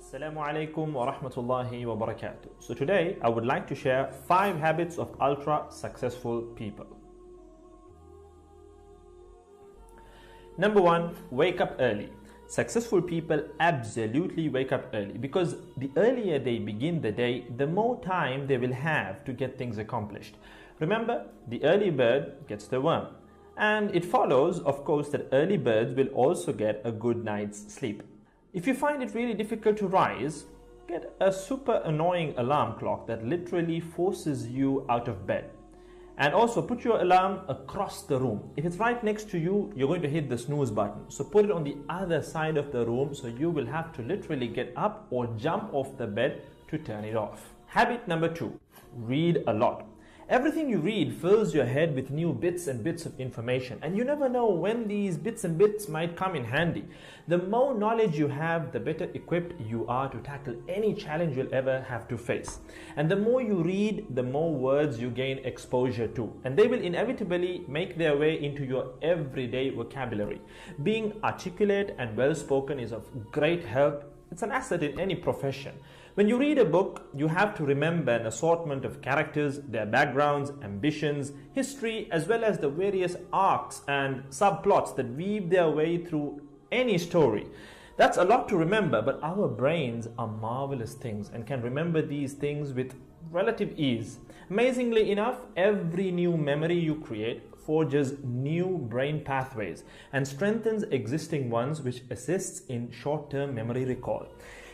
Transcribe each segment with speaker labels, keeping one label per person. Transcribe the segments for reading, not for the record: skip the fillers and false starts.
Speaker 1: Assalamu alaikum wa rahmatullahi wa barakatuh. So today I would like to share 5 habits of ultra successful people. Number 1, wake up early. Successful people absolutely wake up early because the earlier they begin the day, the more time they will have to get things accomplished. Remember, the early bird gets the worm. And it follows, of course, that early birds will also get a good night's sleep. If you find it really difficult to rise, get a super annoying alarm clock that literally forces you out of bed. And also put your alarm across the room. If it's right next to you, you're going to hit the snooze button. So put it on the other side of the room so you will have to literally get up or jump off the bed to turn it off. Habit number 2, read a lot. Everything you read fills your head with new bits and bits of information, and you never know when these bits and bits might come in handy. The more knowledge you have, the better equipped you are to tackle any challenge you'll ever have to face. And the more you read, the more words you gain exposure to, and they will inevitably make their way into your everyday vocabulary. Being articulate and well-spoken is of great help. It's an asset in any profession. When you read a book, you have to remember an assortment of characters, their backgrounds, ambitions, history, as well as the various arcs and subplots that weave their way through any story. That's a lot to remember, but our brains are marvelous things and can remember these things with relative ease. Amazingly enough, every new memory you create forges new brain pathways and strengthens existing ones, which assists in short-term memory recall.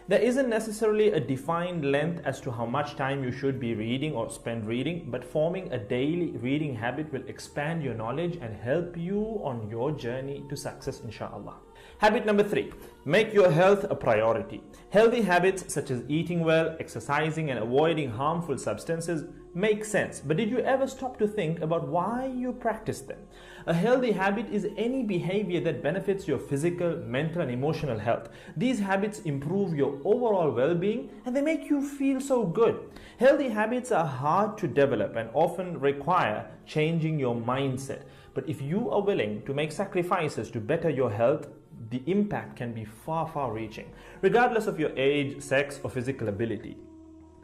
Speaker 1: There isn't necessarily a defined length as to how much time you should be reading or spend reading, but forming a daily reading habit will expand your knowledge and help you on your journey to success, inshallah. Habit number 3, make your health a priority. Healthy habits such as eating well, exercising, and avoiding harmful substances make sense, but did you ever stop to think about why you practice them? A healthy habit is any behavior that benefits your physical, mental, and emotional health. These habits improve your overall well-being and they make you feel so good. Healthy habits are hard to develop and often require changing your mindset. But if you are willing to make sacrifices to better your health, the impact can be far reaching, regardless of your age, sex, or physical ability.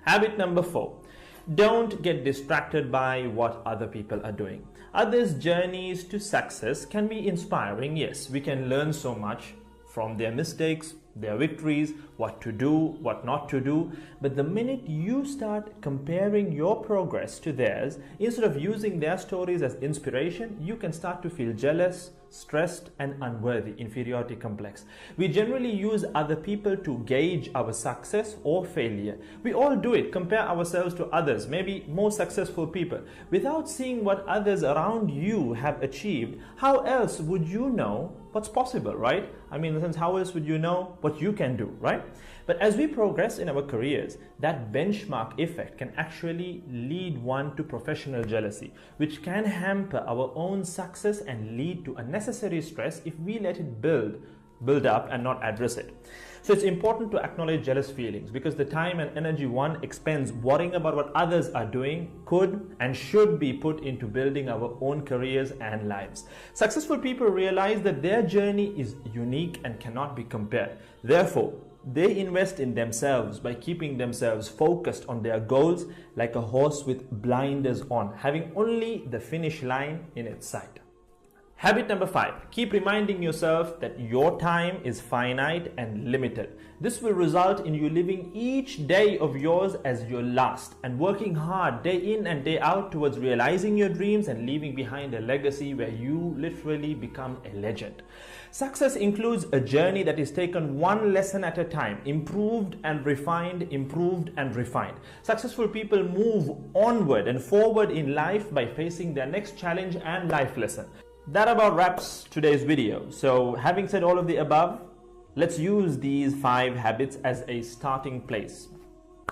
Speaker 1: Habit number 4. Don't get distracted by what other people are doing. Others' journeys to success can be inspiring, yes. We can learn so much from their mistakes, their victories, what to do, what not to do. But the minute you start comparing your progress to theirs, instead of using their stories as inspiration, you can start to feel jealous, stressed, and unworthy, inferiority complex. We generally use other people to gauge our success or failure. We all do it, compare ourselves to others, maybe more successful people. Without seeing what others around you have achieved, how else would you know what's possible, right? I mean, in the sense, how else would you know what you can do, right? But as we progress in our careers, that benchmark effect can actually lead one to professional jealousy, which can hamper our own success and lead to unnecessary stress if we let it build up and not address it. So it's important to acknowledge jealous feelings because the time and energy one expends worrying about what others are doing could and should be put into building our own careers and lives. Successful people realize that their journey is unique and cannot be compared. Therefore, they invest in themselves by keeping themselves focused on their goals like a horse with blinders on, having only the finish line in its sight. Habit number 5, keep reminding yourself that your time is finite and limited. This will result in you living each day of yours as your last and working hard day in and day out towards realizing your dreams and leaving behind a legacy where you literally become a legend. Success includes a journey that is taken one lesson at a time, improved and refined, improved and refined. Successful people move onward and forward in life by facing their next challenge and life lesson. That about wraps today's video. So having said all of the above, let's use these 5 habits as a starting place.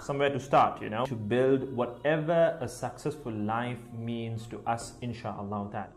Speaker 1: Somewhere to start, to build whatever a successful life means to us, inshallah.